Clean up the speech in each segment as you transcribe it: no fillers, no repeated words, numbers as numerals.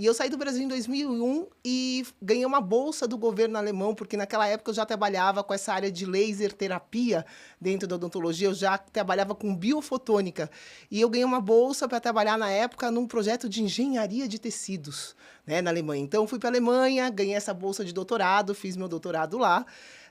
E eu saí do Brasil em 2001 e ganhei uma bolsa do governo alemão, porque naquela época eu já trabalhava com essa área de laser terapia dentro da odontologia, eu já trabalhava com biofotônica. E eu ganhei uma bolsa para trabalhar na época num projeto de engenharia de tecidos, né, na Alemanha. Então, fui para a Alemanha, ganhei essa bolsa de doutorado, fiz meu doutorado lá.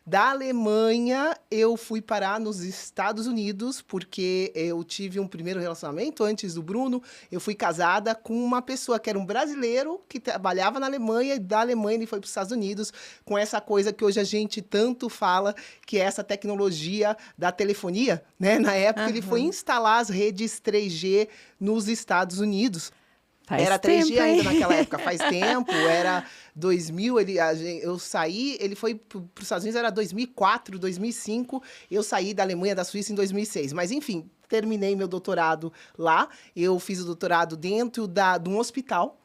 Da Alemanha, eu fui parar nos Estados Unidos, porque eu tive um primeiro relacionamento antes do Bruno. Eu fui casada com uma pessoa que era um brasileiro que trabalhava na Alemanha, e da Alemanha ele foi para os Estados Unidos, com essa coisa que hoje a gente tanto fala, que é essa tecnologia da telefonia, né? Na época, ele foi instalar as redes 3G nos Estados Unidos. Era 3G ainda naquela época, faz tempo, era 2000, eu saí, ele foi para os Estados Unidos, era 2004, 2005, eu saí da Alemanha, da Suíça em 2006. Mas, enfim, terminei meu doutorado lá, eu fiz o doutorado dentro de um hospital.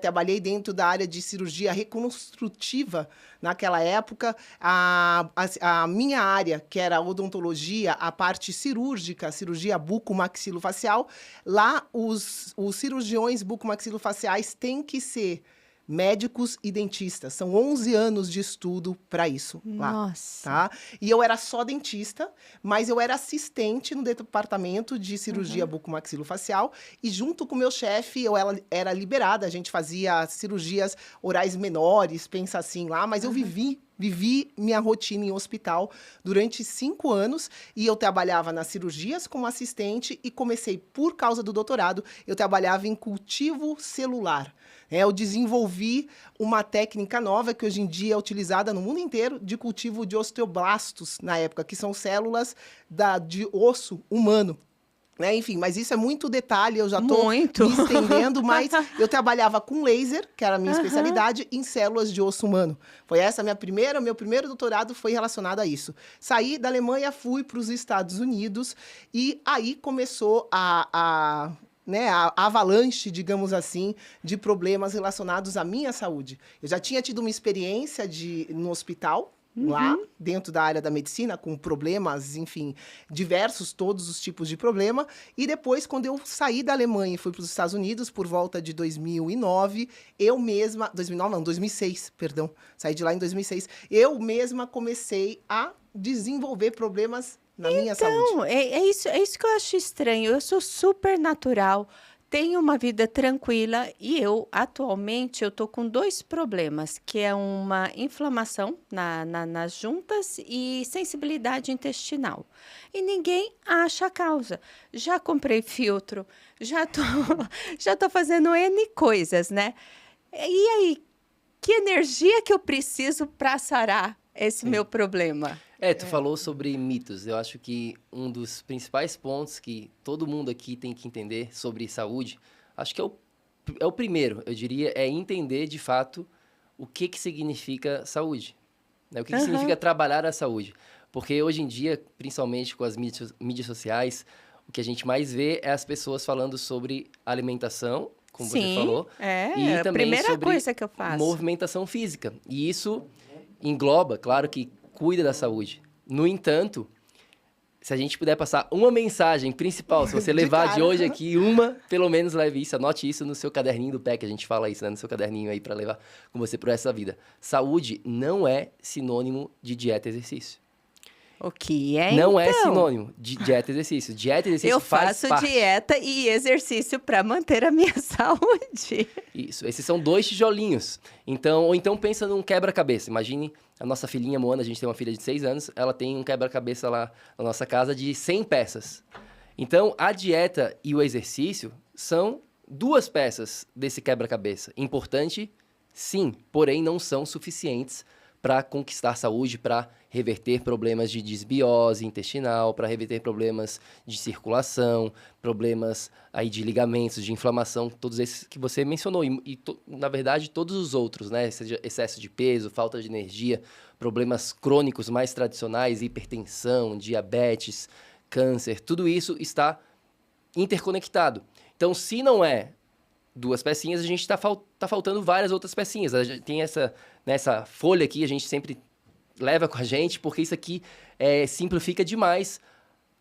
Trabalhei dentro da área de cirurgia reconstrutiva naquela época. A minha área, que era a odontologia, a parte cirúrgica, cirurgia bucomaxilofacial, lá os cirurgiões bucomaxilofaciais têm que ser médicos e dentistas. São 11 anos de estudo para isso lá. Nossa. Tá? E eu era só dentista, mas eu era assistente no departamento de cirurgia bucomaxilofacial e junto com o meu chefe eu era liberada. A gente fazia cirurgias orais menores, pensa assim lá, mas eu vivi minha rotina em hospital durante 5 anos e eu trabalhava nas cirurgias como assistente e comecei, por causa do doutorado, eu trabalhava em cultivo celular. Eu desenvolvi uma técnica nova que hoje em dia é utilizada no mundo inteiro de cultivo de osteoblastos na época, que são células de osso humano. Enfim, mas isso é muito detalhe, eu já estou me estendendo, mas eu trabalhava com laser, que era a minha especialidade, em células de osso humano. Foi essa meu primeiro doutorado foi relacionado a isso. Saí da Alemanha, fui para os Estados Unidos e aí começou a avalanche, digamos assim, de problemas relacionados à minha saúde. Eu já tinha tido uma experiência no hospital, lá, dentro da área da medicina, com problemas, enfim, diversos, todos os tipos de problema. E depois, quando eu saí da Alemanha e fui para os Estados Unidos, por volta de 2009, 2006, perdão. Saí de lá em 2006. Eu mesma comecei a desenvolver problemas na minha saúde. Então, é isso que eu acho estranho. Eu sou super natural, tenho uma vida tranquila e atualmente, eu tô com 2 problemas, que é uma inflamação nas juntas e sensibilidade intestinal. E ninguém acha a causa. Já comprei filtro, já tô fazendo N coisas, né? E aí, que energia que eu preciso para sarar esse meu problema? Tu falou sobre mitos. Eu acho que um dos principais pontos que todo mundo aqui tem que entender sobre saúde, acho que é o primeiro, eu diria, é entender de fato o que significa saúde. Né? O que significa trabalhar a saúde. Porque hoje em dia, principalmente com as mídias sociais, o que a gente mais vê é as pessoas falando sobre alimentação, como você falou. E também a primeira sobre coisa que eu faço. Movimentação física. E isso engloba, claro que cuida da saúde. No entanto, se a gente puder passar uma mensagem principal, se você levar de hoje aqui pelo menos leve isso, anote isso no seu caderninho do pé, que a gente fala isso, né? No seu caderninho aí para levar com você por essa vida. Saúde não é sinônimo de dieta e exercício. O que é, Não é então? sinônimo de dieta e exercício. Dieta e exercício faz parte. Eu faço dieta e exercício para manter a minha saúde. Isso, esses são 2 tijolinhos. Ou então pensa num quebra-cabeça. Imagine a nossa filhinha Moana, a gente tem uma filha de 6 anos, ela tem um quebra-cabeça lá na nossa casa de 100 peças. Então, a dieta e o exercício são 2 peças desse quebra-cabeça. Importante, sim, porém não são suficientes para conquistar saúde, para reverter problemas de desbiose intestinal, para reverter problemas de circulação, problemas aí de ligamentos, de inflamação, todos esses que você mencionou. Na verdade, todos os outros, né? Seja excesso de peso, falta de energia, problemas crônicos mais tradicionais, hipertensão, diabetes, câncer, tudo isso está interconectado. Então, se não é 2 pecinhas, a gente tá faltando várias outras pecinhas. A gente tem nessa folha aqui, a gente sempre leva com a gente, porque isso aqui simplifica demais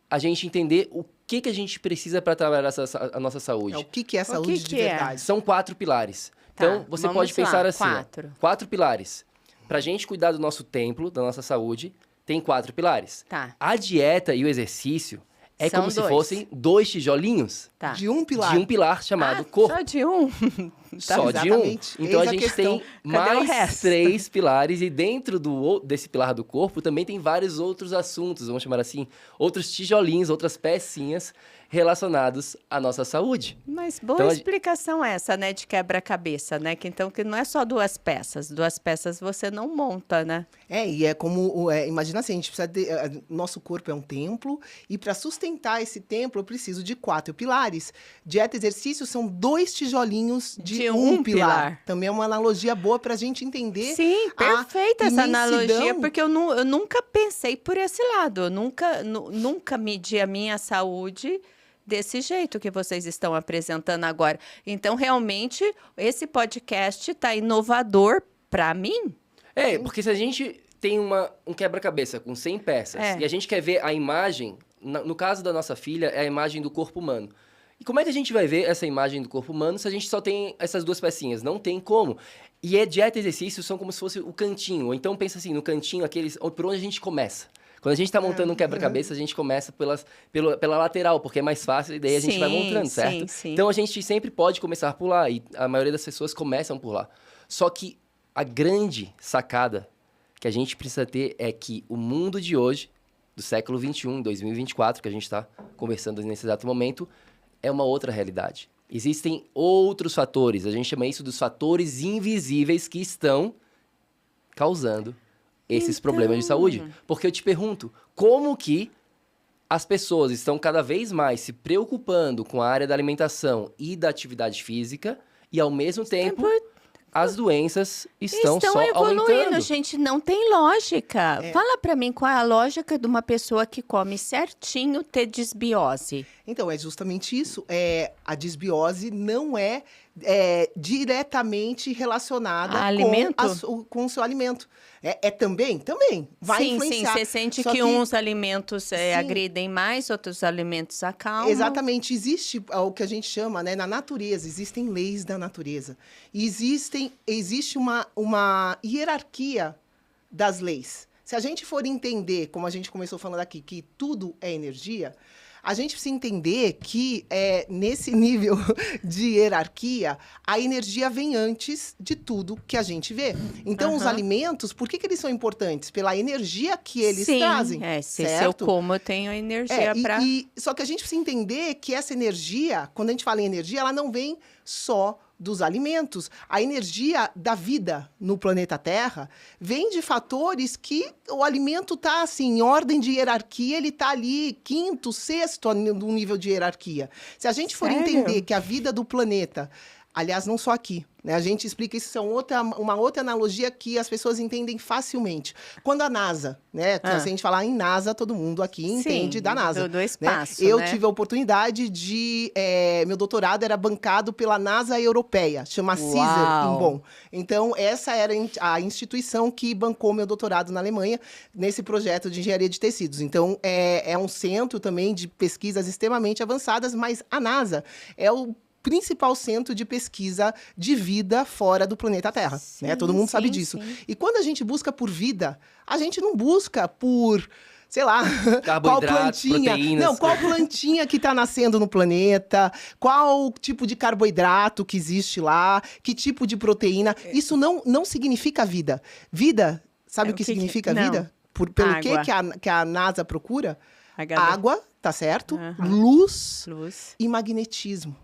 a gente entender o que a gente precisa para trabalhar a nossa saúde. O que é saúde de verdade? São 4 pilares. Então, você vamos pode lá, pensar assim, ó, 4. 4 pilares. Para a gente cuidar do nosso templo, da nossa saúde, tem 4 pilares. Tá. A dieta e o exercício é São como se 2. fossem 2 tijolinhos Tá. De um pilar. de um pilar chamado corpo. Só de um? Só de um. Exatamente. Então Eis a a gente questão. tem Cadê o mais resto? 3 pilares e dentro desse pilar do corpo também tem vários outros assuntos, vamos chamar assim, outros tijolinhos, outras pecinhas relacionados à nossa saúde. Mas boa Então, explicação essa, né, de quebra-cabeça, né? Que não é só 2 peças. 2 peças você não monta, né? E é como, imagina assim, a gente precisa nosso corpo é um templo, e para sustentar esse templo eu preciso de 4 pilares. Dieta e exercício são 2 tijolinhos de um pilar. Também é uma analogia boa para a gente entender. Sim, perfeita essa analogia, imensidão. porque eu nunca pensei por esse lado. Eu nunca medi a minha saúde desse jeito que vocês estão apresentando agora. Então, realmente, esse podcast está inovador para mim. Porque se a gente tem um quebra-cabeça com 100 peças e a gente quer ver a imagem, no caso da nossa filha, é a imagem do corpo humano. E como é que a gente vai ver essa imagem do corpo humano se a gente só tem essas 2 pecinhas? Não tem como. E dieta e exercício são como se fosse o cantinho. Ou então, pensa assim, no cantinho, por onde a gente começa. Quando a gente está montando um quebra-cabeça, a gente começa pela lateral, porque é mais fácil e daí a gente vai montando, certo? Sim. Então, a gente sempre pode começar por lá e a maioria das pessoas começam por lá. Só que a grande sacada que a gente precisa ter é que o mundo de hoje, do século XXI, 2024, que a gente está conversando nesse exato momento, é uma outra realidade. Existem outros fatores, a gente chama isso dos fatores invisíveis que estão causando esses problemas de saúde. Porque eu te pergunto, como que as pessoas estão cada vez mais se preocupando com a área da alimentação e da atividade física e, ao mesmo tempo, as doenças estão só evoluindo, aumentando? gente, não tem lógica. Fala pra mim qual é a lógica de uma pessoa que come certinho ter disbiose. Então, é justamente isso. A disbiose não é diretamente relacionada com o seu alimento. Também vai influenciar. Sim, você sente Só que uns alimentos agridem mais, outros alimentos acalmam. Exatamente. Existe o que a gente chama, né, na natureza, existem leis da natureza. E existe uma hierarquia das leis. Se a gente for entender, como a gente começou falando aqui, que tudo é energia, a gente precisa entender que, nesse nível de hierarquia, a energia vem antes de tudo que a gente vê. Então, os alimentos, por que eles são importantes? Pela energia que eles trazem. Se eu como, eu tenho energia para... Só que a gente precisa entender que essa energia, quando a gente fala em energia, ela não vem só dos alimentos. A energia da vida no planeta Terra vem de fatores que o alimento está, assim, em ordem de hierarquia, ele está ali quinto, sexto no nível de hierarquia. Se a gente for entender que a vida do planeta, aliás, não só aqui, né? A gente explica isso, uma outra analogia que as pessoas entendem facilmente. Quando a NASA, né? Se a gente falar em NASA, todo mundo aqui entende da NASA. Do espaço, né? Eu tive a oportunidade de... meu doutorado era bancado pela NASA europeia, chama CISER, em Bonn. Então, essa era a instituição que bancou meu doutorado na Alemanha, nesse projeto de engenharia de tecidos. Então, é um centro também de pesquisas extremamente avançadas, mas a NASA é o principal centro de pesquisa de vida fora do planeta Terra, né? Todo mundo sabe disso. E quando a gente busca por vida, a gente não busca por, sei lá, qual plantinha. Proteínas. Não, qual plantinha que está nascendo no planeta, qual tipo de carboidrato que existe lá, que tipo de proteína. Isso não significa vida. Vida, sabe o que significa vida? Pelo que a NASA procura? Água, tá certo? Luz e magnetismo.